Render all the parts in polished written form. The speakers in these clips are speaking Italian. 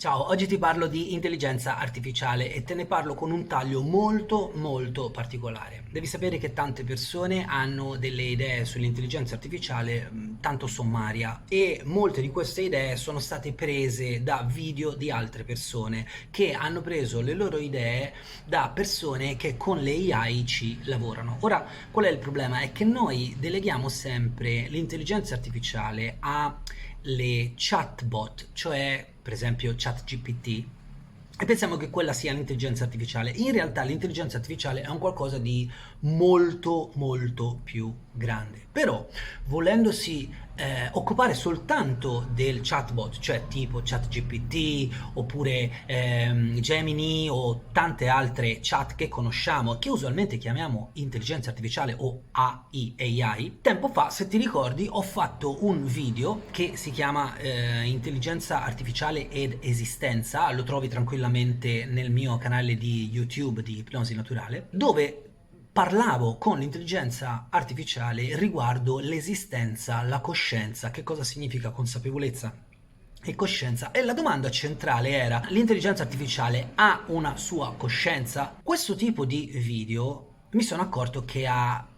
Ciao, oggi ti parlo di intelligenza artificiale e te ne parlo con un taglio molto particolare. Devi sapere che tante persone hanno delle idee sull'intelligenza artificiale tanto sommaria e molte di queste idee sono state prese da video di altre persone che hanno preso le loro idee da persone che con le AI ci lavorano. Ora, qual è il problema? È che noi deleghiamo sempre l'intelligenza artificiale a le chatbot, cioè per esempio ChatGPT, e pensiamo che quella sia l'intelligenza artificiale. In realtà l'intelligenza artificiale è un qualcosa di molto più grande. Però, volendosi occupare soltanto del chatbot, cioè tipo ChatGPT oppure Gemini o tante altre chat che conosciamo, che usualmente chiamiamo intelligenza artificiale o AI, tempo fa, se ti ricordi, ho fatto un video che si chiama Intelligenza artificiale ed esistenza, lo trovi tranquillamente nel mio canale di YouTube di Ipnosi Naturale, dove parlavo con l'intelligenza artificiale riguardo l'esistenza, la coscienza, che cosa significa consapevolezza e coscienza, e la domanda centrale era: l'intelligenza artificiale ha una sua coscienza? Questo tipo di video mi sono accorto che ha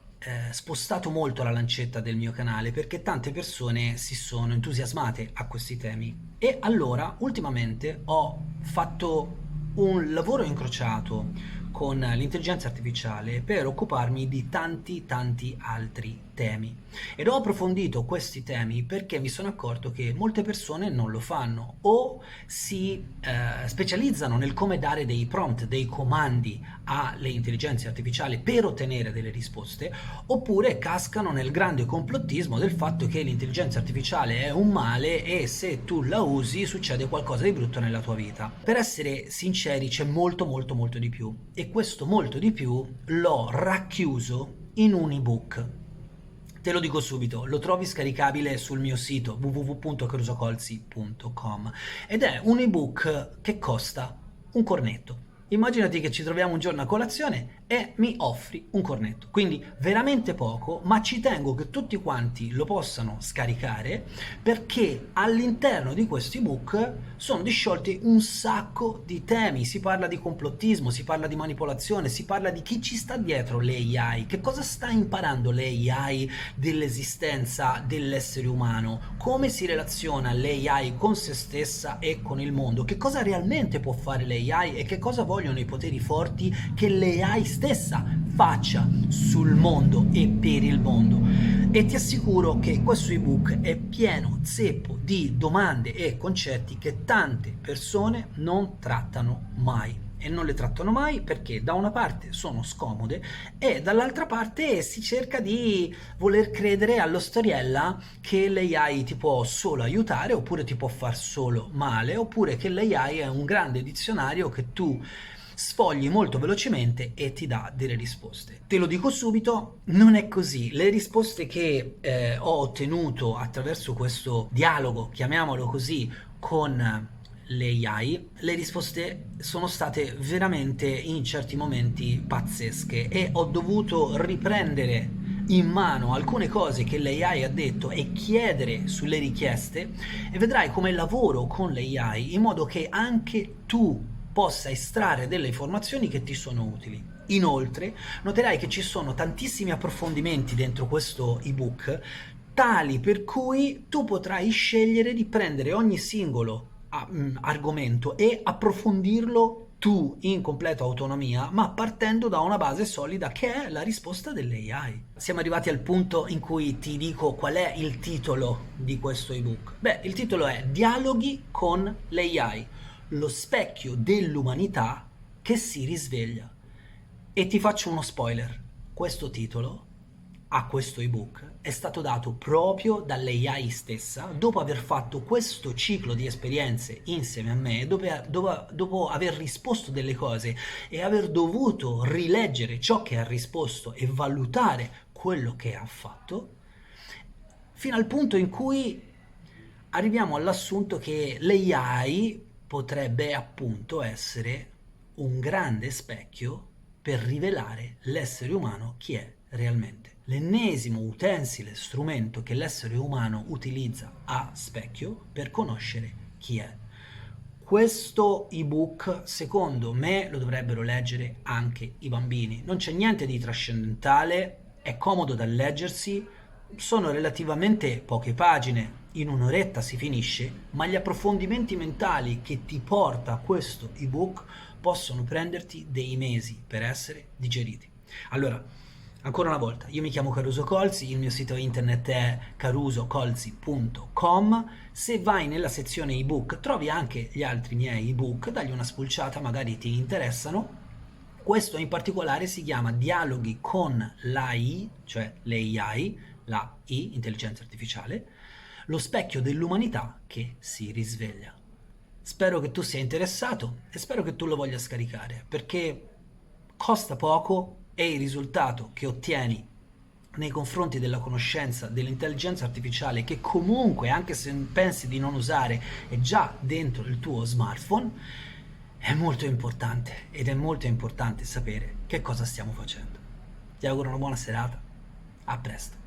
spostato molto la lancetta del mio canale, perché tante persone si sono entusiasmate a questi temi, e allora ultimamente ho fatto un lavoro incrociato con l'intelligenza artificiale per occuparmi di tanti altri temi, ed ho approfondito questi temi perché mi sono accorto che molte persone non lo fanno o si specializzano nel come dare dei prompt, dei comandi alle intelligenze artificiali per ottenere delle risposte, oppure cascano nel grande complottismo del fatto che l'intelligenza artificiale è un male e se tu la usi succede qualcosa di brutto nella tua vita. Per essere sinceri, c'è molto di più, e questo molto di più l'ho racchiuso in un ebook. Te lo dico subito, lo trovi scaricabile sul mio sito www.carusocolzi.com ed è un ebook che costa un cornetto. Immaginati che ci troviamo un giorno a colazione e mi offri un cornetto, quindi veramente poco, ma ci tengo che tutti quanti lo possano scaricare, perché all'interno di questo ebook sono disciolti un sacco di temi. Si parla di complottismo, si parla di manipolazione, si parla di chi ci sta dietro le AI, che cosa sta imparando le AI dell'esistenza dell'essere umano, come si relaziona l'AI con se stessa e con il mondo, che cosa realmente può fare l'AI e che cosa vogliono i poteri forti che l'AI stessa faccia sul mondo e per il mondo. E ti assicuro che questo ebook è pieno zeppo di domande e concetti che tante persone non trattano mai. E non le trattano mai perché da una parte sono scomode e dall'altra parte si cerca di voler credere allo storiella che l'AI ti può solo aiutare oppure ti può far solo male, oppure che l'AI è un grande dizionario che tu sfogli molto velocemente e ti dà delle risposte. Te lo dico subito, non è così. Le risposte che ho ottenuto attraverso questo dialogo, chiamiamolo così, con le AI, le risposte sono state veramente in certi momenti pazzesche, e ho dovuto riprendere in mano alcune cose che l'AI ha detto e chiedere sulle richieste, e vedrai come lavoro con l'AI in modo che anche tu possa estrarre delle informazioni che ti sono utili. Inoltre, noterai che ci sono tantissimi approfondimenti dentro questo ebook, tali per cui tu potrai scegliere di prendere ogni singolo argomento e approfondirlo tu in completa autonomia, ma partendo da una base solida che è la risposta dell'AI. Siamo arrivati al punto in cui ti dico qual è il titolo di questo ebook. Beh, il titolo è Dialoghi con l'AI, lo specchio dell'umanità che si risveglia. E ti faccio uno spoiler: questo titolo a questo ebook è stato dato proprio dall'AI stessa, dopo aver fatto questo ciclo di esperienze insieme a me, dopo aver risposto delle cose e aver dovuto rileggere ciò che ha risposto e valutare quello che ha fatto, fino al punto in cui arriviamo all'assunto che l'AI potrebbe appunto essere un grande specchio per rivelare l'essere umano chi è realmente. L'ennesimo utensile, strumento che l'essere umano utilizza a specchio per conoscere chi è. questo ebook, secondo me, lo dovrebbero leggere anche i bambini. Non c'è niente di trascendentale, è comodo da leggersi, sono relativamente poche pagine, in un'oretta si finisce, ma gli approfondimenti mentali che ti porta questo ebook possono prenderti dei mesi per essere digeriti. Allora, ancora una volta, io mi chiamo Caruso Colzi, il mio sito internet è carusocolzi.com. Se vai nella sezione ebook trovi anche gli altri miei ebook, dagli una spulciata, magari ti interessano. Questo in particolare si chiama Dialoghi con l'AI, cioè l'AI, la I, intelligenza artificiale, lo specchio dell'umanità che si risveglia. Spero che tu sia interessato e spero che tu lo voglia scaricare, perché costa poco e il risultato che ottieni nei confronti della conoscenza dell'intelligenza artificiale, che comunque, anche se pensi di non usare, è già dentro il tuo smartphone, è molto importante, ed è molto importante sapere che cosa stiamo facendo. Ti auguro una buona serata, a presto.